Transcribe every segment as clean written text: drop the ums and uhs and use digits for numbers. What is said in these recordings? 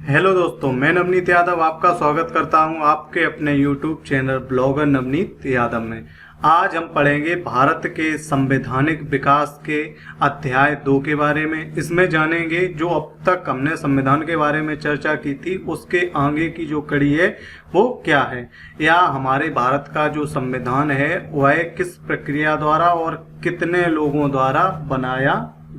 Hello दोस्तों, मैं नवनीत यादव आपका स्वागत करता हूं आपके अपने YouTube channel blogger Navneet Yadav में। आज हम पढ़ेंगे भारत के संवैधानिक विकास के अध्याय 2 के बारे में। इसमें जानेंगे जो अब तक हमने संविधान के बारे में चर्चा की थी उसके आगे की जो कड़ी है वो क्या है, या हमारे भारत का जो संविधान है वह किस प्रक्रिया द्वारा और कितने लोगों द्वारा बनाया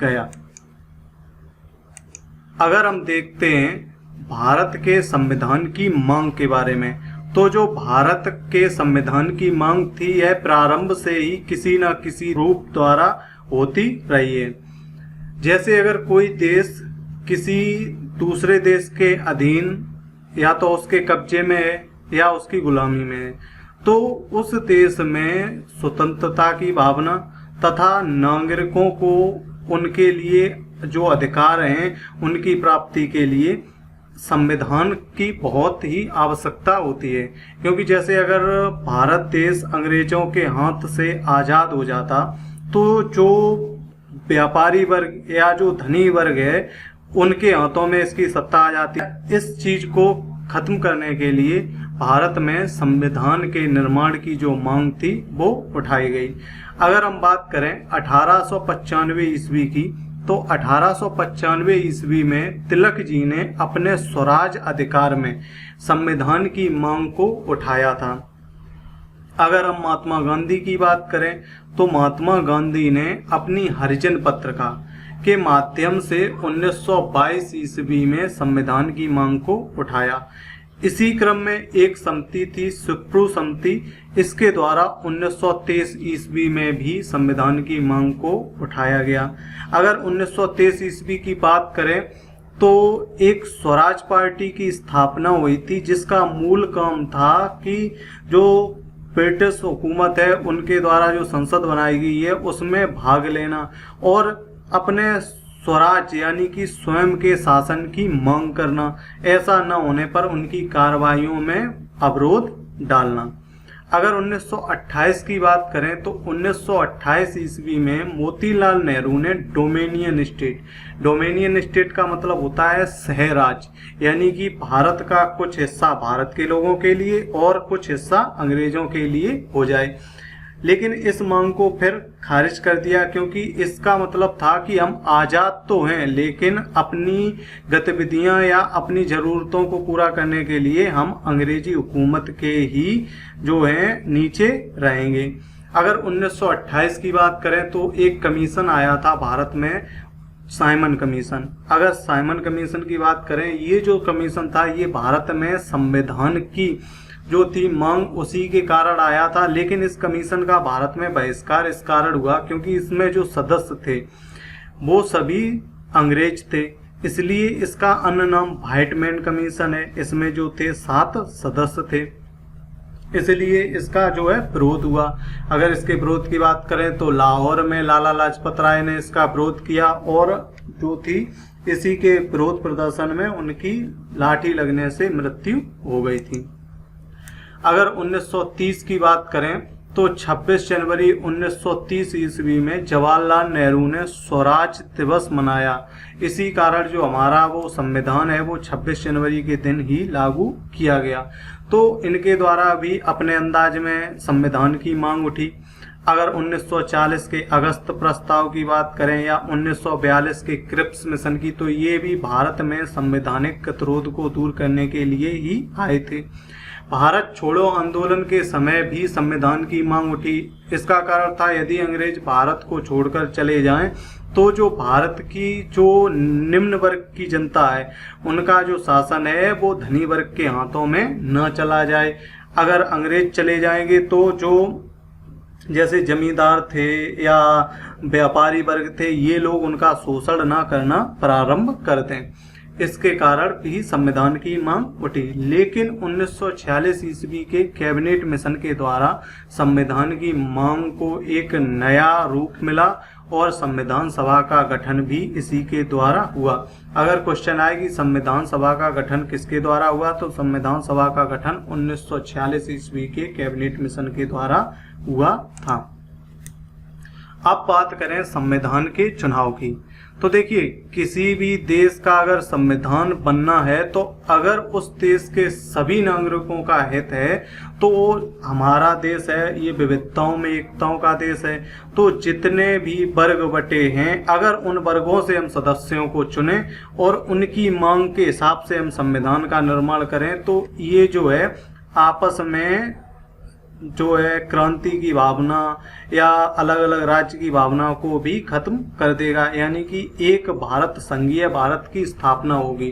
गया। अगर हम देखते हैं भारत के संविधान की मांग के बारे में, तो जो भारत के संविधान की मांग थी यह प्रारंभ से ही किसी न किसी रूप द्वारा होती रही है। जैसे अगर कोई देश किसी दूसरे देश के अधीन या तो उसके कब्जे में है या उसकी गुलामी में है, तो उस देश में स्वतंत्रता की भावना तथा नागरिकों को उनके लिए जो अधिकार हैं उनकी प्राप्ति के लिए संविधान की बहुत ही आवश्यकता होती है। क्योंकि जैसे अगर भारत देश अंग्रेजों के हाथ से आज़ाद हो जाता तो जो व्यापारी वर्ग या जो धनी वर्ग है उनके हाथों में इसकी सत्ता आ जाती। इस चीज को खत्म करने के लिए भारत में संविधान के निर्माण की जो मांग थी वो उठाई गई। अगर हम बात करें 1895 ईस्वी की, तो 1895 ईस्वी में तिलक जी ने अपने स्वराज अधिकार में संविधान की मांग को उठाया था। अगर हम महात्मा गांधी की बात करें तो महात्मा गांधी ने अपनी हरिजन पत्रिका के माध्यम से 1922 ईस्वी में संविधान की मांग को उठाया। इसी क्रम में एक समिति थी, सुप्रू समिति, इसके द्वारा 1923 ईस्वी में भी संविधान की मांग को उठाया गया। अगर 1923 ईस्वी की बात करें तो एक स्वराज पार्टी की स्थापना हुई थी जिसका मूल काम था कि जो ब्रिटिश हुकूमत है उनके द्वारा जो संसद बनाई गई है उसमें भाग लेना और अपने स्वराज यानी कि स्वयं के शासन की मांग करना, ऐसा न होने पर उनकी कार्रवाइयों में अवरोध डालना। अगर 1928 की बात करें तो 1928 ईस्वी में मोतीलाल नेहरू ने डोमेनियन स्टेट का मतलब होता है सहराज, यानी कि भारत का कुछ हिस्सा भारत के लोगों के लिए और कुछ हिस्सा अंग्रेजों के लिए हो जाए। लेकिन इस मांग को फिर खारिज कर दिया, क्योंकि इसका मतलब था कि हम आज़ाद तो हैं लेकिन अपनी गतिविधियां या अपनी ज़रूरतों को पूरा करने के लिए हम अंग्रेजी हुकूमत के ही जो है नीचे रहेंगे। अगर 1928 की बात करें तो एक कमीशन आया था भारत में, साइमन कमीशन। अगर साइमन कमीशन की बात करें, ये जो कमीशन था ये भारत में संविधान की जो थी मांग उसी के कारण आया था। लेकिन इस कमीशन का भारत में बहिष्कार इस कारण हुआ क्योंकि इसमें जो सदस्य थे वो सभी अंग्रेज थे, इसलिए इसका अन्य नाम व्हाइटमैन कमीशन है। इसमें जो थे 7 सदस्य थे, इसलिए इसका जो है विरोध हुआ। अगर इसके विरोध की बात करें तो लाहौर में लाला लाजपत राय ने इसका विरोध किया और जो थी इसी के विरोध प्रदर्शन में उनकी लाठी लगने से मृत्यु हो गई थी। अगर 1930 की बात करें तो 26 जनवरी 1930 ईस्वी में जवाहरलाल नेहरू ने स्वराज दिवस मनाया। इसी कारण जो हमारा वो संविधान है वो 26 जनवरी के दिन ही लागू किया गया। तो इनके द्वारा भी अपने अंदाज में संविधान की मांग उठी। अगर 1940 के अगस्त प्रस्ताव की बात करें या 1942 के क्रिप्स मिशन की, तो ये भी भारत में संवैधानिक गतिरोध को दूर करने के लिए ही आए थे। भारत छोड़ो आंदोलन के समय भी संविधान की मांग उठी। इसका कारण था यदि अंग्रेज भारत को छोड़कर चले जाएं तो जो भारत की जो निम्न वर्ग की जनता है उनका जो शासन है वो धनी वर्ग के हाथों में न चला जाए। अगर अंग्रेज चले जाएंगे तो जो जैसे जमींदार थे या व्यापारी वर्ग थे ये लोग उनका शोषण न करना प्रारंभ कर दें। इसके कारण भी संविधान की मांग उठी। लेकिन 1946 ईस्वी के कैबिनेट मिशन के द्वारा संविधान की मांग को एक नया रूप मिला और संविधान सभा का गठन भी इसी के द्वारा हुआ। अगर क्वेश्चन आए कि संविधान सभा का गठन किसके द्वारा हुआ, तो संविधान सभा का गठन 1946 ईस्वी के कैबिनेट मिशन के द्वारा हुआ था। अब बात करें संविधान के चुनाव की, तो देखिए किसी भी देश का अगर संविधान बनना है तो अगर उस देश के सभी नागरिकों का हित है तो हमारा देश है ये विविधताओं में एकताओं का देश है, तो जितने भी वर्ग बटे हैं अगर उन वर्गों से हम सदस्यों को चुने और उनकी मांग के हिसाब से हम संविधान का निर्माण करें तो ये जो है आपस में जो है क्रांति की भावना या अलग अलग राज्य की भावना को भी खत्म कर देगा, यानी कि एक भारत संघीय भारत की स्थापना होगी।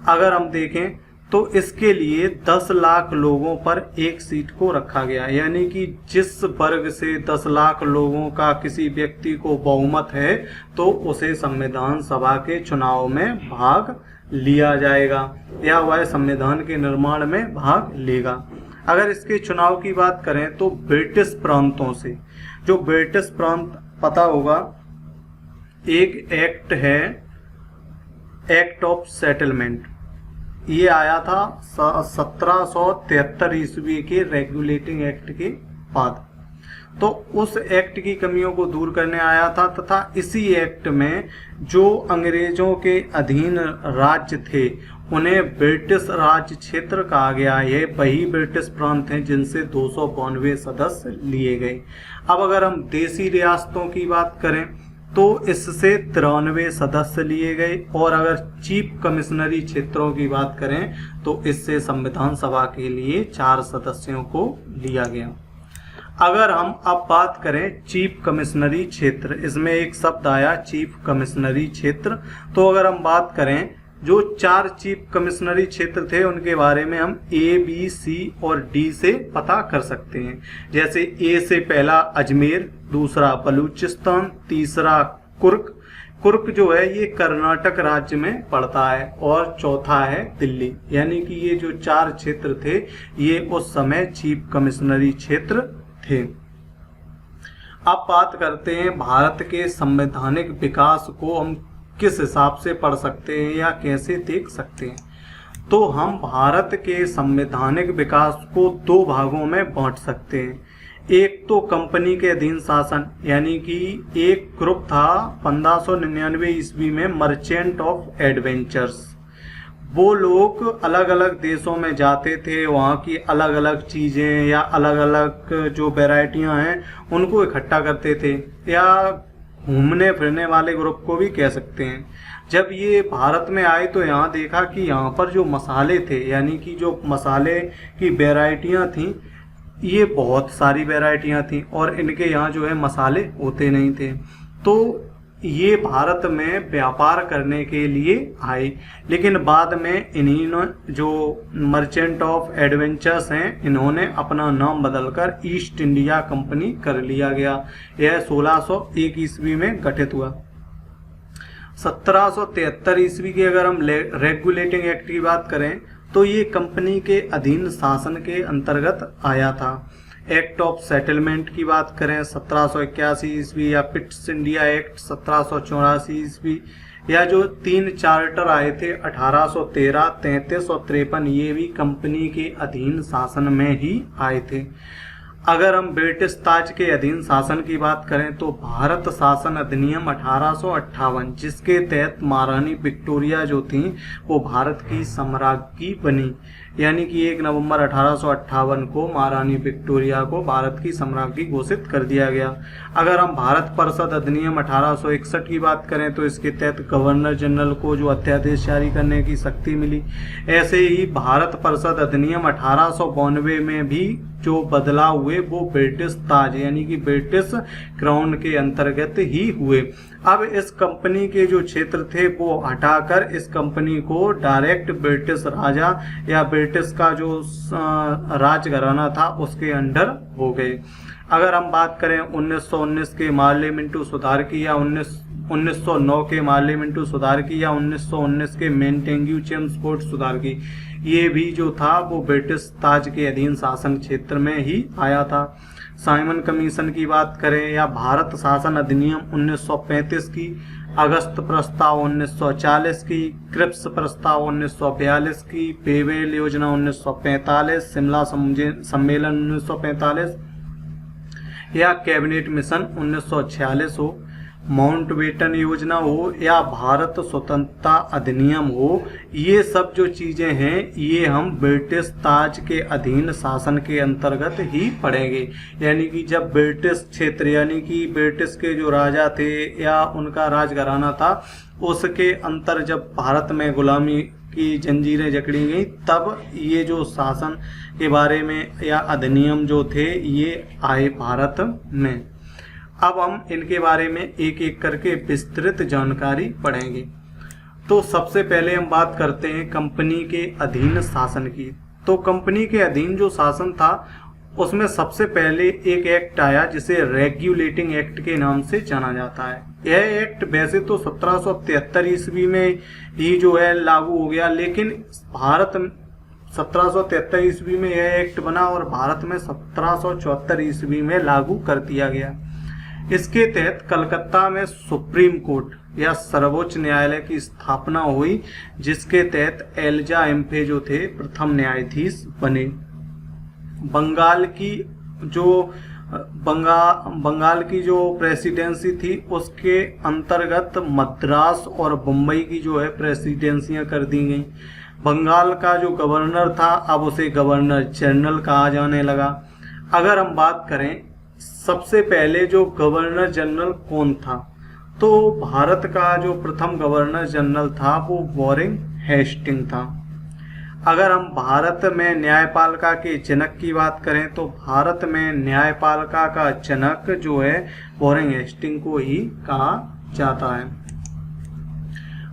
अगर हम देखें तो इसके लिए 10 लाख लोगों पर एक सीट को रखा गया, यानी कि जिस वर्ग से 10 लाख लोगों का किसी व्यक्ति को बहुमत है तो उसे संविधान सभा के चुनाव में भाग लिया जाएगा या वह संविधान के निर्माण में भाग लेगा। अगर इसके चुनाव की बात करें तो ब्रिटिश प्रांतों से, जो ब्रिटिश प्रांत पता होगा, एक एक्ट है एक्ट ऑफ सेटलमेंट, ये आया था 1773 ईस्वी के रेगुलेटिंग एक्ट के बाद, तो उस एक्ट की कमियों को दूर करने आया था तथा इसी एक्ट में जो अंग्रेजों के अधीन राज्य थे उन्हें ब्रिटिश राज्य क्षेत्र कहा गया। ये वही ब्रिटिश प्रांत हैं जिनसे 292 सदस्य लिए गए। अब अगर हम देसी रियासतों की बात करें तो इससे 93 सदस्य लिए गए और अगर चीफ कमिश्नरी क्षेत्रों की बात करें तो इससे संविधान सभा के लिए 4 सदस्यों को लिया गया। अगर हम अब बात करें चीफ कमिश्नरी क्षेत्र, इसमें एक शब्द आया चीफ कमिश्नरी क्षेत्र, तो अगर हम बात करें जो 4 चीफ कमिश्नरी क्षेत्र थे उनके बारे में हम A, B, C और D से पता कर सकते हैं। जैसे A से पहला अजमेर, दूसरा बलूचिस्तान, तीसरा कुर्क, कुर्क जो है ये कर्नाटक राज्य में पड़ता है, और चौथा है दिल्ली। यानी कि ये जो 4 क्षेत्र थे ये उस समय चीफ कमिश्नरी क्षेत्र थे। अब बात करते हैं भारत के संवैधानिक विकास को हम किस हिसाब से पढ़ सकते हैं या कैसे देख सकते हैं। तो हम भारत के संवैधानिक विकास को 2 भागों में बांट सकते हैं। एक तो कंपनी के अधीन शासन, यानी कि एक ग्रुप था 1599 ईस्वी में मर्चेंट ऑफ एडवेंचर्स, वो लोग अलग अलग देशों में जाते थे, वहाँ की अलग अलग चीज़ें या अलग अलग जो वैरायटियाँ हैं उनको इकट्ठा करते थे, या घूमने फिरने वाले ग्रुप को भी कह सकते हैं। जब ये भारत में आए तो यहाँ देखा कि यहाँ पर जो मसाले थे, यानी कि जो मसाले की वैरायटियाँ थीं, ये बहुत सारी वैरायटियाँ थीं और इनके यहाँ जो है मसाले होते नहीं थे, तो ये भारत में व्यापार करने के लिए आए। लेकिन बाद में इन्हीं जो मर्चेंट ऑफ एडवेंचर्स हैं इन्होंने अपना नाम बदलकर ईस्ट इंडिया कंपनी कर लिया गया। यह 1601 ईस्वी में गठित हुआ। 1773 ईस्वी की अगर हम रेगुलेटिंग एक्ट की बात करें तो ये कंपनी के अधीन शासन के अंतर्गत आया था। एक्ट ऑफ सेटलमेंट की बात करें 1781 ईस्वी, या पिट्स इंडिया एक्ट 1784 ईस्वी, या जो 3 चार्टर आए थे 1813, 33 और 53, ये भी कंपनी के अधीन शासन में ही आए थे। अगर हम ब्रिटिश ताज के अधीन शासन की बात करें तो भारत शासन अधिनियम 1858, जिसके तहत महारानी विक्टोरिया जो थी वो भारत की सम्राज्ञी बनी, यानी कि 1 नवंबर 1858 को महारानी विक्टोरिया को भारत की सम्राज्ञी घोषित कर दिया गया। अगर हम भारत परिषद अधिनियम 1861 की बात करें तो इसके तहत गवर्नर जनरल को जो अध्यादेश जारी करने की शक्ति मिली। ऐसे ही भारत परिषद अधिनियम 1892 में भी जो बदलाव हुए वो ब्रिटिश ताज यानी कि ब्रिटिश क्राउन के अंतर्गत ही हुए। अब इस कंपनी के जो क्षेत्र थे वो हटाकर इस कंपनी को डायरेक्ट ब्रिटिश राजा या ब्रिटिश का जो राजघराना था उसके अंडर हो गए। अगर हम बात करें 1919 के मार्ले मिंटो सुधार की, या 1909 के मार्ले मिंटो सुधार की, या 1919 के मेंटेग्यू चेम्सफोर्ड सुधार की, ये भी जो था वो ब्रिटिश ताज के अधीन शासन क्षेत्र में ही आया था। साइमन कमीशन की बात करें या भारत शासन अधिनियम 1935 की, अगस्त प्रस्ताव 1940 की, क्रिप्स प्रस्ताव 1942 की, बेवेल योजना 1945, शिमला सम्मेलन 1945, या कैबिनेट मिशन 1946 हो, माउंटबेटन योजना हो या भारत स्वतंत्रता अधिनियम हो, ये सब जो चीज़ें हैं ये हम ब्रिटिश ताज के अधीन शासन के अंतर्गत ही पड़ेंगे। यानी कि जब ब्रिटिश क्षेत्र यानी कि ब्रिटिश के जो राजा थे या उनका राजघराना था उसके अंतर जब भारत में गुलामी की जंजीरें जकड़ी गई, तब ये जो शासन के बारे में या अधिनियम जो थे ये आए भारत में। अब हम इनके बारे में एक एक करके विस्तृत जानकारी पढ़ेंगे। तो सबसे पहले हम बात करते हैं कंपनी के अधीन शासन की। तो कंपनी के अधीन जो शासन था उसमें सबसे पहले एक एक्ट आया जिसे रेगुलेटिंग एक्ट के नाम से जाना जाता है। यह एक्ट वैसे तो 1773 ईस्वी में ही जो है लागू हो गया, लेकिन भारत 1773 ईस्वी में यह एक्ट बना और भारत में 1774 ईस्वी में लागू कर दिया गया। इसके तहत कलकत्ता में सुप्रीम कोर्ट या सर्वोच्च न्यायालय की स्थापना हुई, जिसके तहत एलिजा एम्फे जो थे प्रथम न्यायाधीश बने। बंगाल की जो प्रेसिडेंसी थी उसके अंतर्गत मद्रास और मुंबई की जो है प्रेसिडेंसियां कर दी गई। बंगाल का जो गवर्नर था अब उसे गवर्नर जनरल कहा जाने लगा। अगर हम बात करें सबसे पहले जो गवर्नर जनरल कौन था, तो भारत का जो प्रथम गवर्नर जनरल था वो वॉरेन हेस्टिंग था। अगर हम भारत में न्यायपालिका के जनक की बात करें तो भारत में न्यायपालिका का जनक जो है वॉरेन हेस्टिंग को ही कहा जाता है।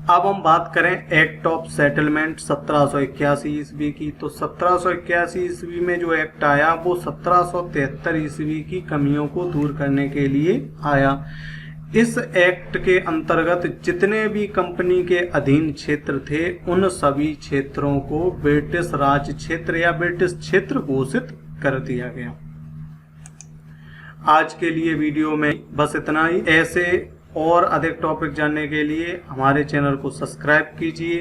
अब हम बात करें एक्ट ऑफ सेटलमेंट 1781 ईस्वी की। तो 1781 ईस्वी में जो एक्ट आया वो 1773 ईस्वी की कमियों को दूर करने के लिए आया। इस एक्ट के अंतर्गत जितने भी कंपनी के अधीन क्षेत्र थे उन सभी क्षेत्रों को ब्रिटिश राज क्षेत्र या ब्रिटिश क्षेत्र घोषित कर दिया गया। आज के लिए वीडियो में बस इतना ही। ऐसे और अधिक टॉपिक जानने के लिए हमारे चैनल को सब्सक्राइब कीजिए।